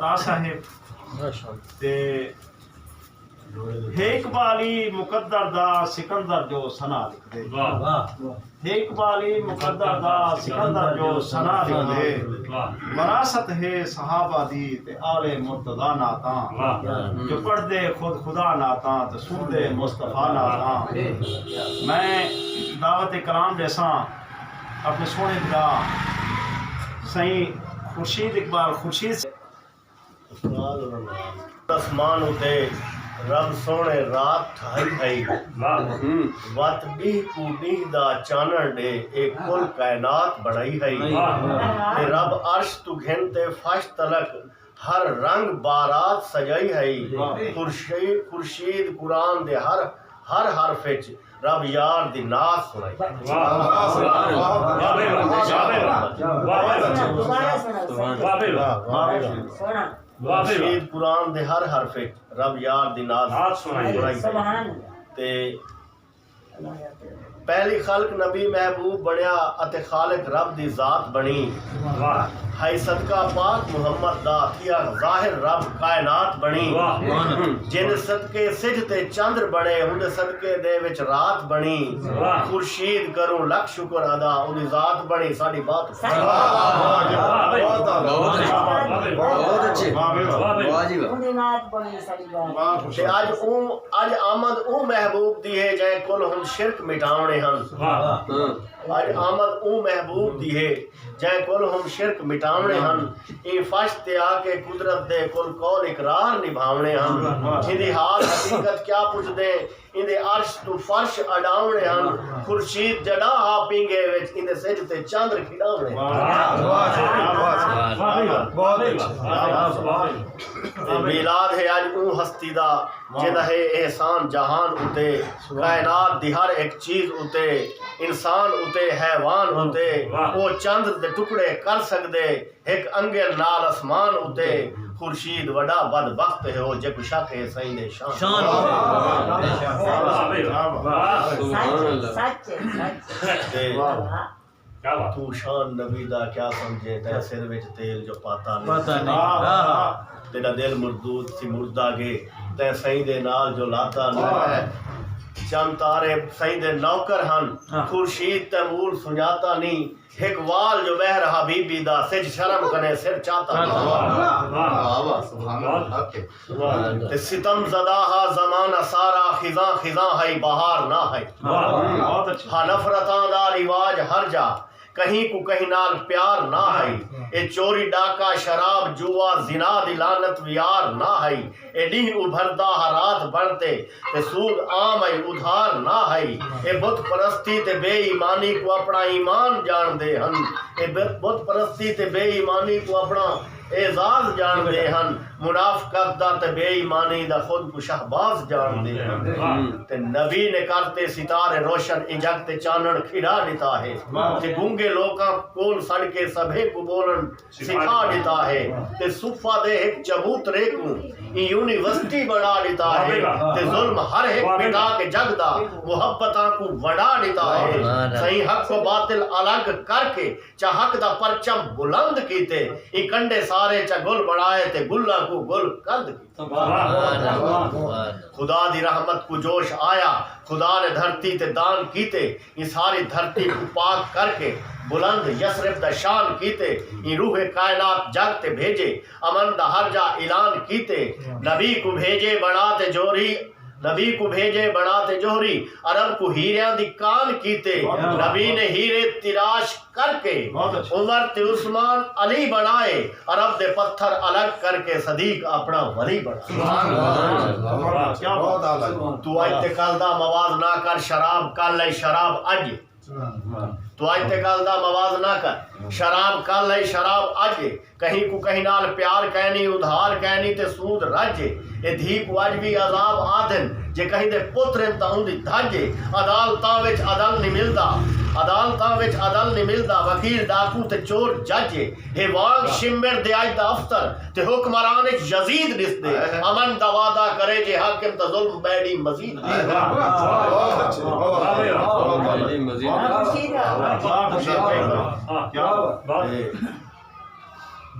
ता साहिब ते हे इकबाली मुकद्दर दा सिकंदर जो सना लिखदे हे इकबाली मुकद्दर दा सिकंदर जो सना लिखदे वरासत है सहाबा दी ते आले मुर्तदा नाता जो पढ़दे खुद खुदा नाता ते सुनदे मुस्तफा नाता। मैं दावत कलाम जैसा अपने सोने पिता सही खुर्शीद इकबाल खुर्शीद आसमान उते रब सोने रात ठाई है वत दी कूदी दा चानन दे एक कुल कायनात बनाई है ते रब अर्श तु घिन ते फश तलक हर रंग बारात सजाई है। खुर्शीद कुरान दे हर हरफ विच रब यार दी नात सुनाई। खुर्शीद कुरान दे हर हरफ विच रब यार दी नात सुनाई। ते पहली खल्क नबी महबूब बनया अते खालिक रब दी जात बनी हाय सदका पाक मुहम्मद दा थिया जाहिर रब कायनात बनी जिन सदके सिज ते चंद्र बने उनदे सदके दे विच रात बनी। खुर्शीद करूं लख शुक्र अदा उदी जात बनी साडी बात ते अज आमद ऊ महबूब दी है जै कुल हुन शिरक मिटावणे हन। अज आमद ऊ महबूब दी है जै कुल हम शिरक मिटावणे हन। ई फश ते आके कुदरत दे कुल कौल इकरार निभावणे हन। इंदी हाल हकीकत क्या पुछदे इंदे अर्श तू फर्श अडावणे हन। खुर्शीद जड़ा हा पिंगे विच इंदे सिज ते चंद्र खिडावणे। मिलाद है अज ऊ हस्ती दा जेदा है एहसान जहान उते कायनात दी हर एक चीज उते इंसान उते हैवान उते वो चंद्र दे टुकड़े कर सकदे एक अंगेल नाल आसमान उते। खुर्शीद वड़ा बदबख्त है वो जग शक है सही दे शान तू शान नबी दा क्या समझे ते सिर विच तेल जो पाता नहीं तेरा दिल मरदूद सी मुर्दा गे ते सही दे नाल जो लाता नहीं चंद तारे सही दे नौकर हन। खुर्शीद तैमूर सुझाता नहीं एक वाल जो बह रहा बीबी दा सिज शर्म कने सिर चाहता ते सितम ज़दा हा ज़माना सारा खिज़ा खिज़ा है बहार ना है। हा नफरतां दा रिवाज हर जा कहीं को कहीं नाल प्यार ना है। ए चोरी डाका शराब जुआ जिना दी लानत वियार ना है। ए डी उभरदा हरात बढ़ते ते सूद आम है उधार ना है। ए बुत परस्ती ते बेईमानी को अपना ईमान जान दे हन। ए बुत परस्ती ते बेईमानी को अपना एजाज जान दे हन। मुनाफकत दा ते बेईमानी दा खुद को शहबाज जान दे हन। ते नबी ने करते सितारे रोशन इंजक ते चानन खिड़ा दिता है। ते गूंगे लोकां कोल सड़के सभे को बोलन सिखा दिता है। ते सुफा दे एक चबूतरे को यूनिवर्सिटी बना दिता है। ते जुल्म हर एक मिटा के जगदा मुहब्बतां को वड़ा दिता है। सही हक को बातिल अलग करके चा हक दा परचम बुलंद कीते ई कंडे सारे चा गुल बढ़ाए ते गुल्ला को गुल कंद खुदा दी रहमत को जोश आया खुदा ने धरती ते दान कीते ये सारी धरती को पाक करके बुलंद यसरिफ दा शान कीते ये रूह कायनात जग ते भेजे अमन दा हर जा ऐलान कीते। नबी को भेजे बनाते जोरी नबी को भेजे बनाते जोहरी अरब को हीरियां दी कान कीते। नबी ने हीरे तिराश करके उमर ते उस्मान अली बनाए अरब दे पत्थर अलग करके सदीक अपना वली बना। तू आज ते कल दा मवाज ना कर शराब कल है शराब अज। तू आज ते कल दा मवाज ना कर शराब कल है शराब अज। कहीं को कहीं नाल प्यार कहनी उधार कहनी ते सूद रज। ए धी को अज भी अजाब आदन जे कहीं दे पुत्र ताउंदी धाजे। अदालतां विच अदल नहीं मिलदा अदालतां विच अदल नहीं मिलदा वकील डाकू ते चोर जज। हे वांग शिमर दे अज दा अफसर ते हुक्मरान विच यजीद दिसदे। अमन दा वादा करे जे हाकिम ता जुल्म बैडी मजीद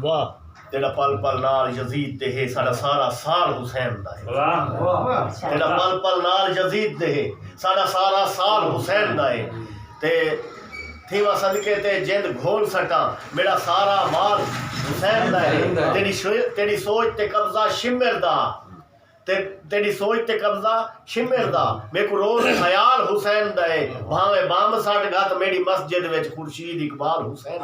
वाह तेरा पल पल नाल यजीद दे है साड़ा सारा साल हुसैन दा है तेरा पल पल नाल यजीद दे है साड़ा सारा साल हुसैन दा है ते थीवा सदके ते जिंद घोल सका मेरा सारा माल हुसैन दा है तेरी सोच ते कब्जा शिमर दा तेरी सोच ते कब्जा शिमर दा मेरे को रोज ख्याल हुसैन दा है भावे बम सट गत मेरी मस्जिद विच खुर्शीद इकबाल हुसैन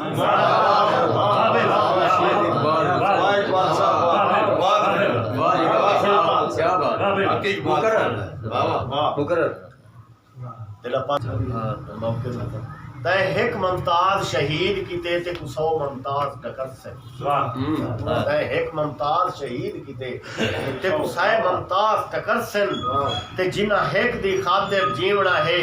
तै हिक मुमताज शहीद कीते ते कुसौ मुमताज टकर से तै हिक मुमताज शहीद कीते ते कुसै मुमताज टकर सन ते जिन्ना हिक दी खातिर जीवना है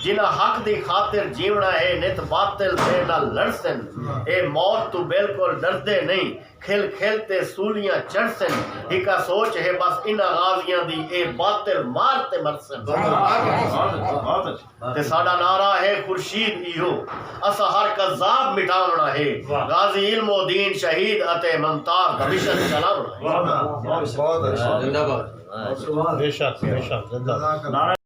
जिन्ना हक दी खातिर जीवना है नित बातिल से ना लड़सन ए मौत तू बिल्कुल डरदे नहीं खिल खिलते सूलियां चढ़सन हिका सोच है बस इन गाजियां दी ए बातिल मारते मरसन ते साडा नारा है खुर्शीद इहो असा हर कज़ाब मिटावना है गाजी इल्मो दीन शहीद अते मुमताज दा मिशन चलावना है। बहुत अच्छा जिंदाबाद बेशक जिंदाबाद।